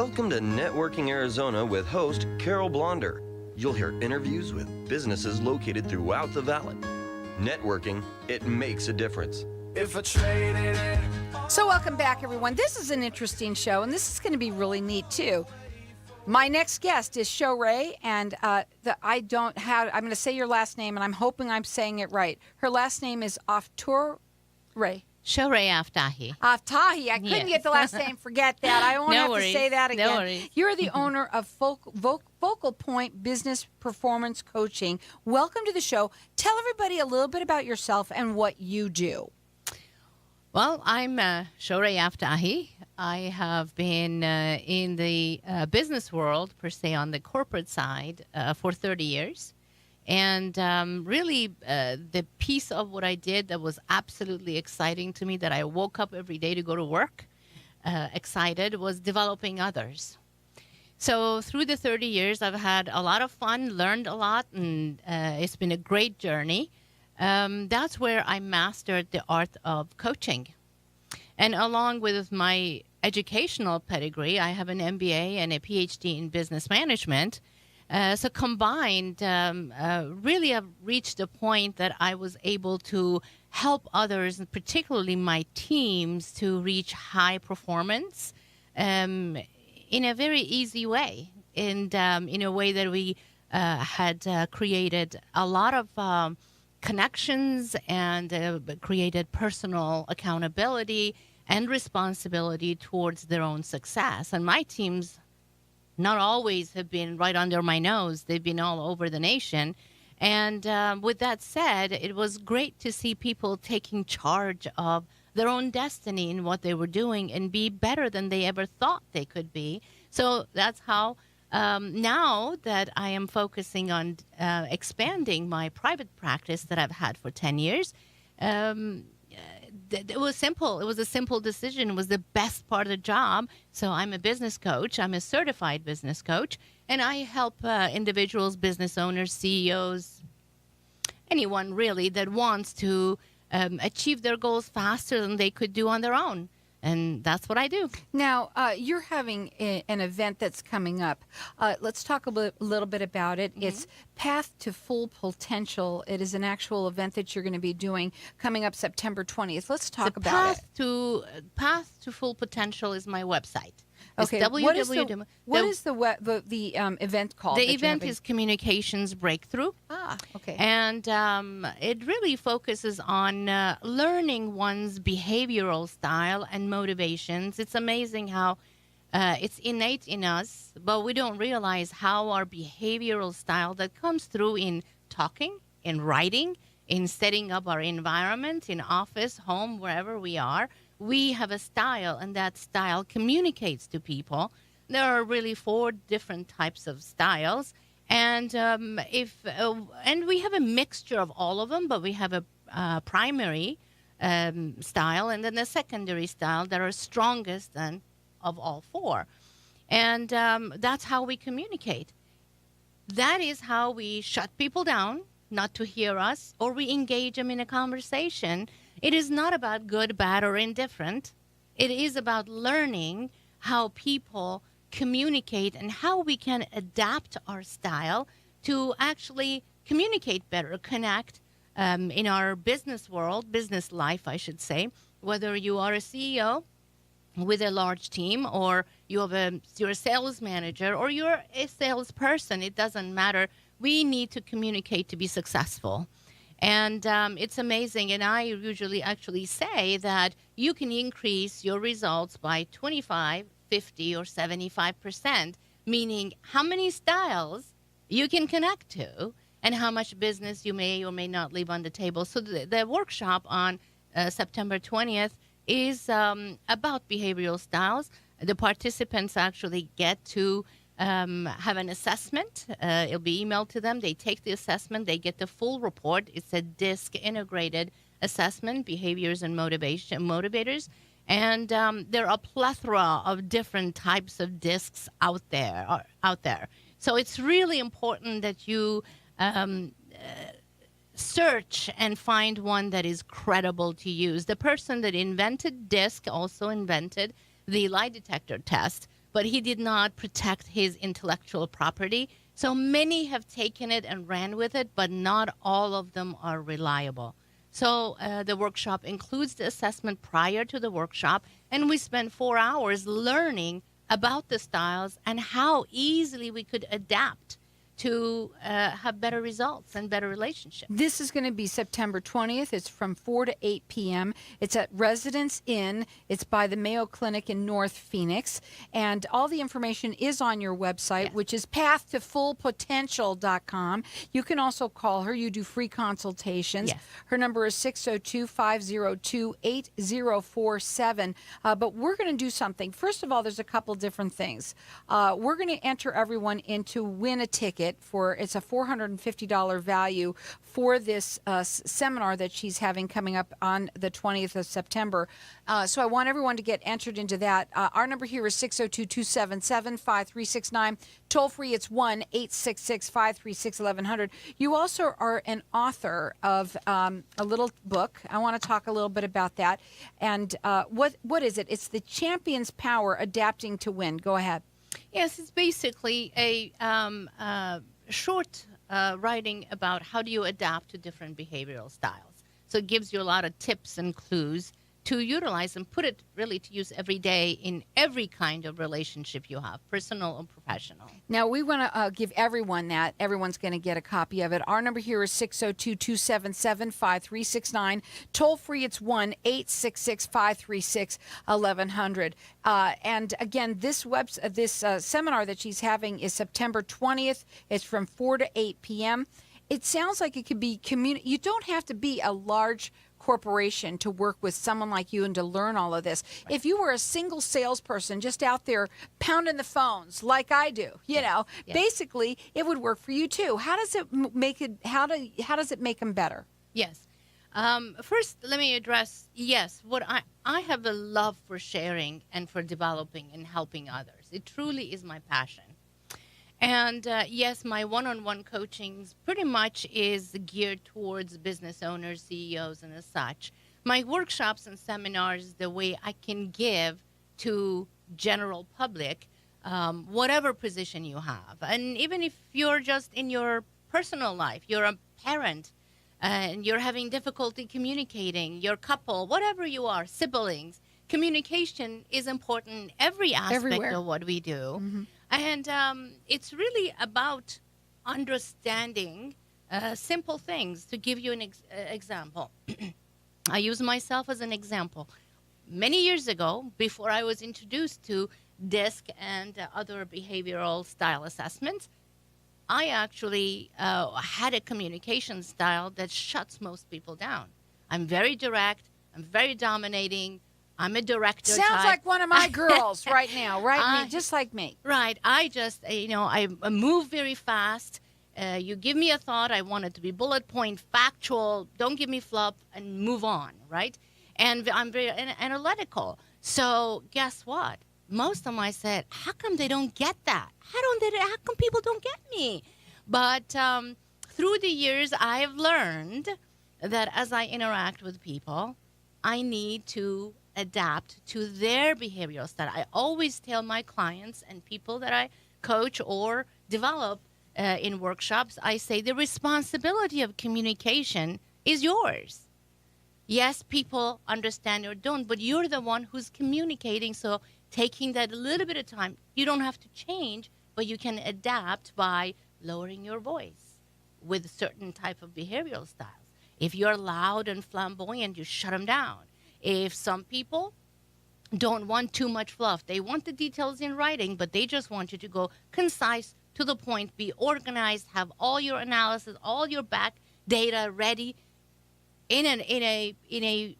Welcome to Networking Arizona with host Carol Blonder. You'll hear interviews with businesses located throughout the valley. Networking, it makes a difference. If I traded it. So welcome back, everyone. This is an interesting show, and this is going to be really neat, too. My next guest is Shohreh, and I'm going to say your last name, and I'm hoping I'm saying it right. Her last name is Aftahi. Shohreh Aftahi. Aftahi. I couldn't get the last name. Forget that. I won't have to say that again. No worries. You're the owner of Focal Point Business Performance Coaching. Welcome to the show. Tell everybody a little bit about yourself and what you do. Well, I'm Shohreh Aftahi. I have been in the business world, per se, on the corporate side for 30 years. And really, the piece of what I did that was absolutely exciting to me, that I woke up every day to go to work excited, was developing others. So through the 30 years, I've had a lot of fun, learned a lot, and it's been a great journey. That's where I mastered the art of coaching. And along with my educational pedigree, I have an MBA and a PhD in business management. So combined, really I've reached a point that I was able to help others, and particularly my teams, to reach high performance in a very easy way, and in a way that we had created a lot of connections and created personal accountability and responsibility towards their own success. And my teams not always have been right under my nose. They've been all over the nation. And with that said, it was great to see people taking charge of their own destiny in what they were doing and be better than they ever thought they could be. So that's how now that I am focusing on expanding my private practice that I've had for 10 years, it was simple. It was a simple decision. It was the best part of the job. So I'm a business coach. I'm a certified business coach. And I help individuals, business owners, CEOs, anyone really that wants to achieve their goals faster than they could do on their own. And that's what I do. Now, you're having an event that's coming up. Let's talk a little bit about it. Mm-hmm. It's Path to Full Potential. It is an actual event that you're going to be doing coming up September 20th. Let's talk about it. Path to Full Potential is my website. Okay. What is the event called? The event is Communications Breakthrough. Okay. And it really focuses on learning one's behavioral style and motivations. It's amazing how it's innate in us, but we don't realize how our behavioral style that comes through in talking, in writing, in setting up our environment, in office, home, wherever we are. We have a style, and that style communicates to people. There are really 4 different types of styles, and and we have a mixture of all of them, but we have a primary style, and then a secondary style that are strongest of all 4, and that's how we communicate. That is how we shut people down, not to hear us, or we engage them in a conversation. It is not about good, bad, or indifferent. It is about learning how people communicate and how we can adapt our style to actually communicate better, connect in our business world, business life, I should say, whether you are a CEO with a large team, or you're a sales manager, or you're a salesperson. It doesn't matter. We need to communicate to be successful. And it's amazing. And I usually actually say that you can increase your results by 25, 50, or 75%, meaning how many styles you can connect to and how much business you may or may not leave on the table. So the workshop on September 20th is about behavioral styles. The participants actually get to have an assessment. It'll be emailed to them. They take the assessment. They get the full report. It's a DISC integrated assessment, behaviors and motivators. And there are a plethora of different types of DISCs out there. So it's really important that you search and find one that is credible to use. The person that invented DISC also invented the lie detector test. but he did not protect his intellectual property. So many have taken it and ran with it, but not all of them are reliable. So the workshop includes the assessment prior to the workshop, and we spent 4 hours learning about the styles and how easily we could adapt to have better results and better relationships. This is going to be September 20th. It's from 4 to 8 p.m. It's at Residence Inn. It's by the Mayo Clinic in North Phoenix. And all the information is on your website, which is pathtofullpotential.com. You can also call her. You do free consultations. Yes. Her number is 602-502-8047. But we're going to do something. First of all, there's a couple different things. We're going to enter everyone in to win a ticket for, it's a $450 value for this seminar that she's having coming up on the 20th of September. So I want everyone to get entered into that. Our number here is 602-277-5369. Toll free, it's 1-866-536-1100. You also are an author of a little book. I want to talk a little bit about that. And what is it? It's The Champion's Power, Adapting to Win. Go ahead. Yes, it's basically a short writing about how do you adapt to different behavioral styles. So it gives you a lot of tips and clues to utilize and put it really to use every day in every kind of relationship you have, personal or professional. Now, we want to give everyone that. Everyone's going to get a copy of it. Our number here is 602-277-5369. Toll free, it's 1-866-536-1100. And again, this seminar that she's having is September 20th. It's from 4 to 8 p.m. It sounds like it could be you don't have to be a large corporation to work with someone like you and to learn all of this. Right. If you were a single salesperson just out there pounding the phones like I do, you know, basically it would work for you too. How does it make it? How does it make them better? Yes. First, let me address, what I have a love for sharing and for developing and helping others. It truly is my passion. And yes, my one-on-one coaching pretty much is geared towards business owners, CEOs, and as such. My workshops and seminars, the way I can give to general public, whatever position you have. And even if you're just in your personal life, you're a parent, and you're having difficulty communicating, your couple, whatever you are, siblings, communication is important in every aspect of what we do. Mm-hmm. And it's really about understanding simple things. To give you an example, I use myself as an example. Many years ago, before I was introduced to DISC and other behavioral style assessments, I actually had a communication style that shuts most people down. I'm very direct. I'm very dominating. I'm a director. Sounds type. like one of my girls right now, right? Just like me. Right. I just, I move very fast. You give me a thought, I want it to be bullet point, factual. Don't give me fluff and move on, right? And I'm very analytical. So guess what? Most of them I said, how come they don't get that? How come people don't get me? But through the years, I've learned that as I interact with people, I need to adapt to their behavioral style. I always tell my clients and people that I coach or develop in workshops, I say the responsibility of communication is yours. Yes, people understand or don't, but you're the one who's communicating. So taking that a little bit of time, you don't have to change, but you can adapt by lowering your voice with certain type of behavioral styles. If you're loud and flamboyant, you shut them down. If some people don't want too much fluff, they want the details in writing, but they just want you to go concise, to the point, be organized, have all your analysis, all your back data ready in a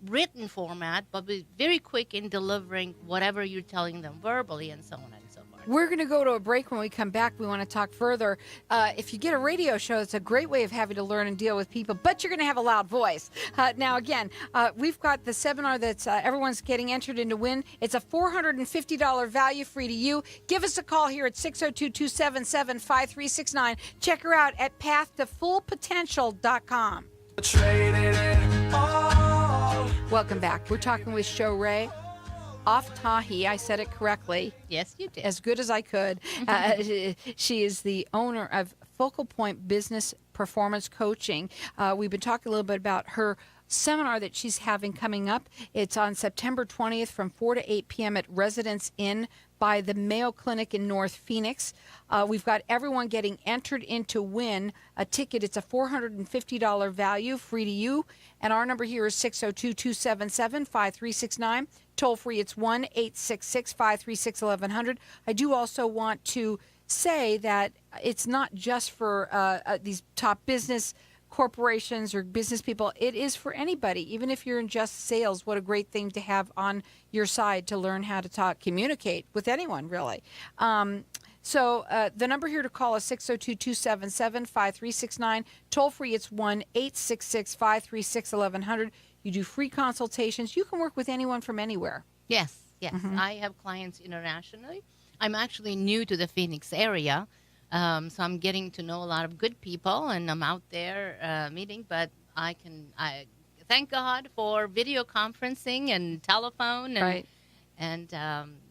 written format, but be very quick in delivering whatever you're telling them verbally and so on and so forth. We're going to go to a break. When we come back, we want to talk further. If you get a radio show, it's a great way of having to learn and deal with people, but you're going to have a loud voice. Now, again, we've got the seminar that's everyone's getting entered in to win. It's a $450 value free to you. Give us a call here at 602-277-5369. Check her out at pathtofullpotential.com. Traded it all. Welcome back. We're talking with Shohreh. Aftahi. I said it correctly. Yes, you did. As good as I could. She is the owner of Focal Point Business Performance Coaching. We've been talking a little bit about her seminar that she's having coming up. It's on September 20th from 4 to 8 p.m. at Residence Inn by the Mayo Clinic in North Phoenix. We've got everyone getting entered in to win a ticket. It's a $450 value, free to you. And our number here is 602-277-5369. Toll free, it's 1-866-536-1100. I do also want to say that it's not just for these top business corporations or business people. It is for anybody, even if you're in just sales. What a great thing to have on your side to learn how to communicate with anyone, really. So the number here to call is 602-277-5369. Toll free, it's 1-866-536-1100. You do free consultations. You can work with anyone from anywhere. Yes. I have clients internationally. I'm actually new to the Phoenix area. So I'm getting to know a lot of good people, and I'm out there meeting. But I thank God for video conferencing and telephone and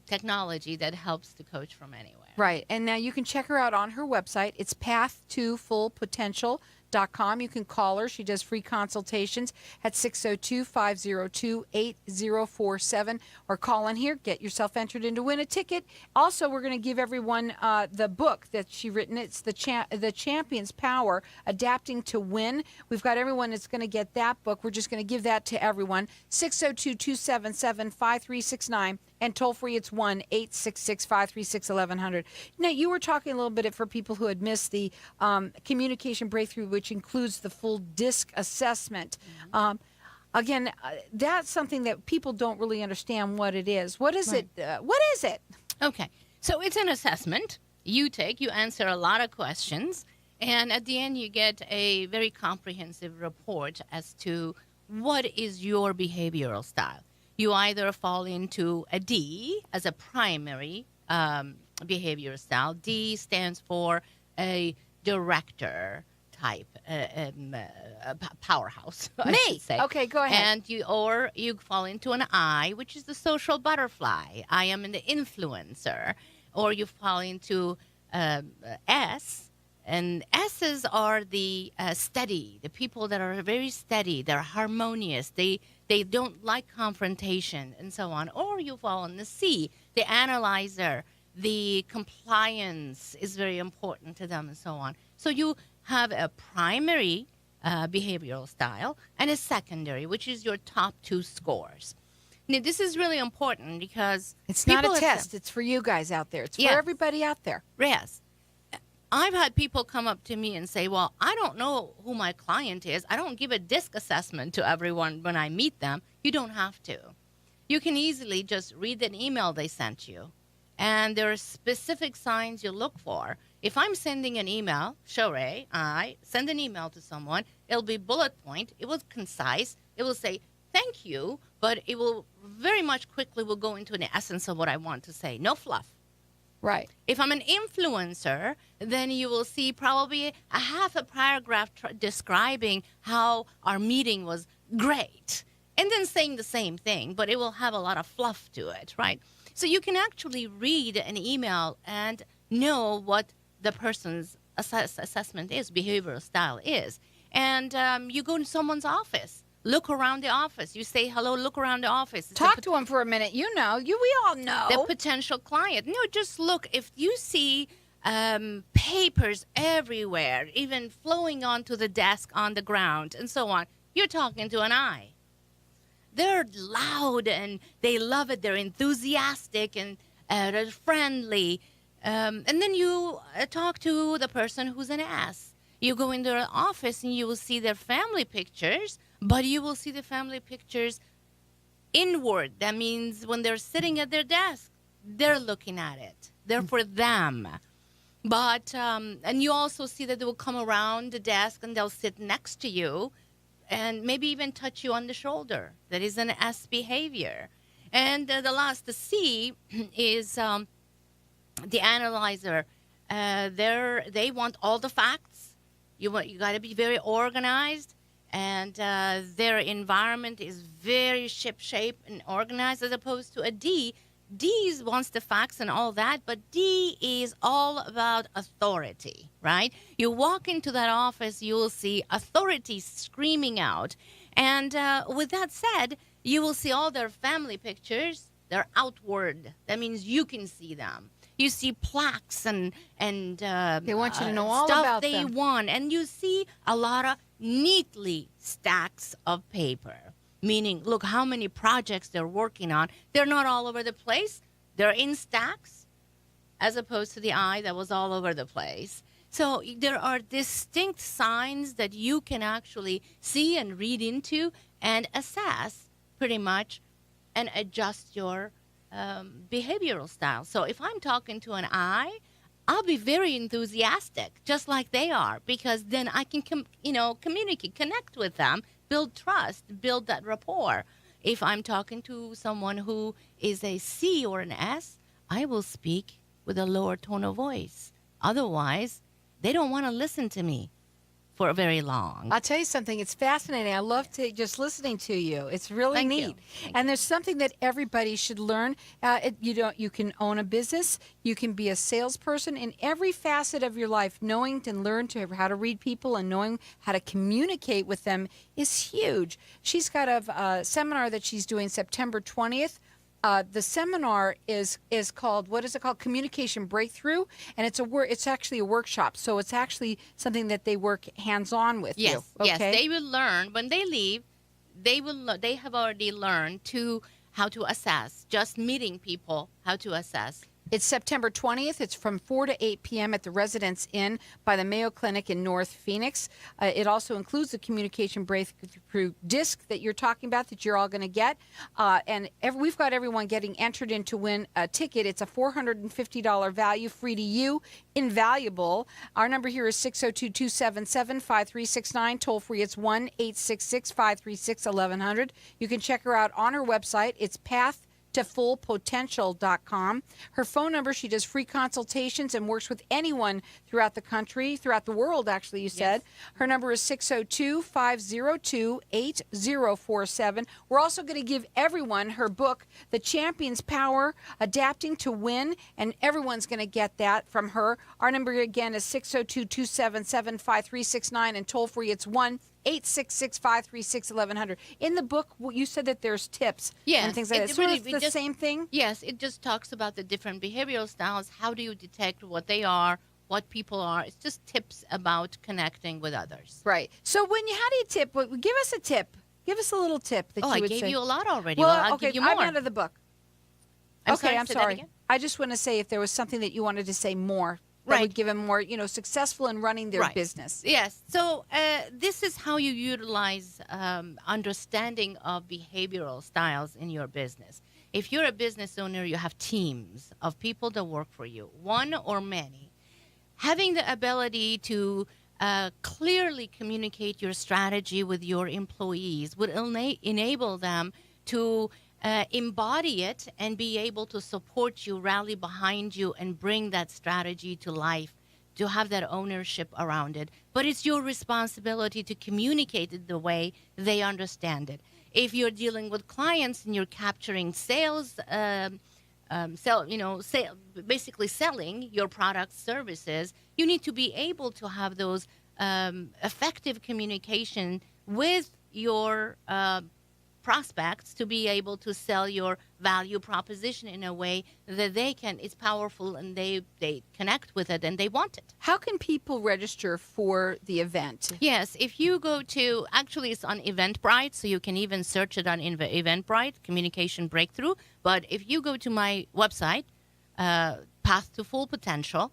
technology that helps to coach from anywhere. Right. And now you can check her out on her website. It's path2fullpotential.com. You can call her. She does free consultations at 602-502-8047 or call in here. Get yourself entered in to win a ticket. Also, we're going to give everyone the book that she written. It's the Champion's Power, Adapting to Win. We've got everyone that's going to get that book. We're just going to give that to everyone. 602-277-5369. And toll free, it's 1-866-536-1100. Now, you were talking a little bit for people who had missed the communication breakthrough, which includes the full DISC assessment. Again, that's something that people don't really understand what it is. What is it? What is it? Okay. So it's an assessment you answer a lot of questions, and at the end you get a very comprehensive report as to what is your behavioral style. You either fall into a D as a primary behavior style. D stands for a director type, powerhouse. I should say. Okay, go ahead. And you fall into an I, which is the social butterfly. I am the influencer. Or you fall into S. And S's are the steady, the people that are very steady, they're harmonious, they don't like confrontation, and so on. Or you fall in the C, the analyzer, the compliance is very important to them, and so on. So you have a primary behavioral style and a secondary, which is your top two scores. Now, this is really important because it's not a test. It's for you guys out there. It's for everybody out there. Yes. I've had people come up to me and say, well, I don't know who my client is. I don't give a DISC assessment to everyone when I meet them. You don't have to. You can easily just read an email they sent you. And there are specific signs you look for. If I'm sending an email, Shohreh, I send an email to someone, it'll be bullet point. It will concise. It will say, thank you, but it will very much quickly will go into the essence of what I want to say. No fluff. Right. If I'm an influencer, then you will see probably a half a paragraph describing how our meeting was great, and then saying the same thing, but it will have a lot of fluff to it, right? So you can actually read an email and know what the person's assessment is, behavioral style is. And you go to someone's office. Look around the office. You say hello, look around the office. Talk to them for a minute. You know, we all know. The potential client. No, just look. If you see papers everywhere, even flowing onto the desk, on the ground, and so on, you're talking to an I. They're loud, and they love it. They're enthusiastic, and they're friendly. And then you talk to the person who's an S. You go into their office, and you will see their family pictures, but you will see the family pictures inward. That means when they're sitting at their desk, they're looking at it. They're for them. But, and you also see that they will come around the desk and they'll sit next to you and maybe even touch you on the shoulder. That is an S behavior. And the C is the analyzer. They want all the facts. You got to be very organized. and their environment is very ship-shape and organized, as opposed to a D. D wants the facts and all that, but D is all about authority, right? You walk into that office, you will see authority screaming out. And with that said, you will see all their family pictures. They're outward. That means you can see them. You see plaques and They want you to know all stuff about they them. won. And you see a lot of neatly stacks of paper. Meaning, look how many projects they're working on. They're not all over the place. They're in stacks, as opposed to the eye that was all over the place. So there are distinct signs that you can actually see and read into and assess pretty much and adjust your behavioral style. So if I'm talking to an eye, I'll be very enthusiastic, just like they are, because then I can, communicate, connect with them, build trust, build that rapport. If I'm talking to someone who is a C or an S, I will speak with a lower tone of voice. Otherwise, they don't want to listen to me for very long. I'll tell you something. It's fascinating. I love just listening to you. It's really Thank neat. you. Thank And there's something that everybody should learn. You can own a business. You can be a salesperson in every facet of your life. Knowing and learn how to read people and knowing how to communicate with them is huge. She's got a seminar that she's doing September 20th. The seminar is called, what is it called? Communication Breakthrough, and it's actually a workshop. So it's actually something that they work hands-on with you. Yes, Okay? they will learn when they leave. They have already learned how to assess. Just meeting people, how to assess. It's September 20th. It's from 4 to 8 p.m. at the Residence Inn by the Mayo Clinic in North Phoenix. It also includes the communication breakthrough disc that you're talking about that you're all going to get. We've got everyone getting entered in to win a ticket. It's a $450 value, free to you, invaluable. Our number here is 602-277-5369. Toll free, it's 1-866-536-1100. You can check her out on her website. It's path-to-full-potential.com. Her phone number, she does free consultations and works with anyone throughout the country, throughout the world, actually, you said. Her number is 602-502-8047. We're also going to give everyone her book, The Champion's Power, Adapting to Win, and everyone's going to get that from her. Our number again is 602-277-5369, and toll free, it's 1-866-536-1100. In the book, you said that there's tips and things like that. So it's the same thing? Yes, it just talks about the different behavioral styles. How do you detect what they are, what people are? It's just tips about connecting with others. Right. So how do you tip? Give us a tip. Give us a little tip that you would say. I gave you a lot already. Well, I'll okay, give you more. I'm out of the book. I'm okay, I'm say that sorry. again? I just want to say if there was something that you wanted to say more that would give them more, successful in running their business. Yes. So this is how you utilize understanding of behavioral styles in your business. If you're a business owner, you have teams of people that work for you, one or many. Having the ability to clearly communicate your strategy with your employees would enable them to embody it and be able to support you, rally behind you, and bring that strategy to life, to have that ownership around it. But it's your responsibility to communicate it the way they understand it. If you're dealing with clients and you're capturing sales, basically selling your products, services, you need to be able to have those effective communication with your prospects to be able to sell your value proposition in a way that it's powerful and they connect with it and they want it. How can people register for the event? Yes, if you go to, actually it's on Eventbrite, so you can even search it on Eventbrite, Communication Breakthrough. But if you go to my website, Path to Full Potential,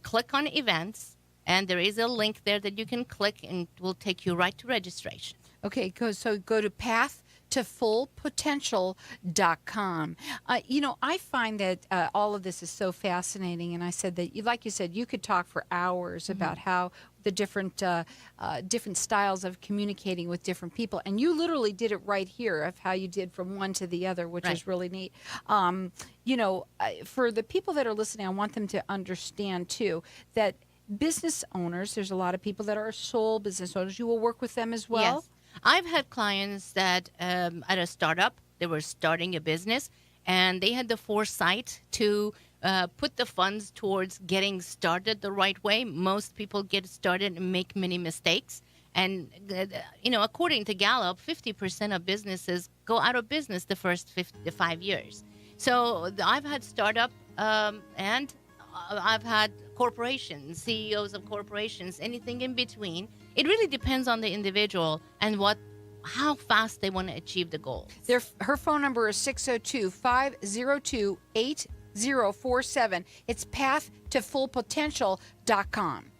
click on events, and there is a link there that you can click and it will take you right to registration. Okay, go to path-to-full-potential.com. I find that all of this is so fascinating, and I said that, like you said, you could talk for hours about how the different styles of communicating with different people, and you literally did it right here of how you did from one to the other, which is really neat. For the people that are listening, I want them to understand too that business owners, there's a lot of people that are sole business owners. You will work with them as well? Yes. I've had clients that at a startup, they were starting a business, and they had the foresight to put the funds towards getting started the right way. Most people get started and make many mistakes. And, according to Gallup, 50% of businesses go out of business the first 5 years. So I've had startup and I've had corporations, CEOs of corporations, anything in between. It really depends on the individual and how fast they want to achieve the goal. Her phone number is 602-502-8047. It's pathtofullpotential.com.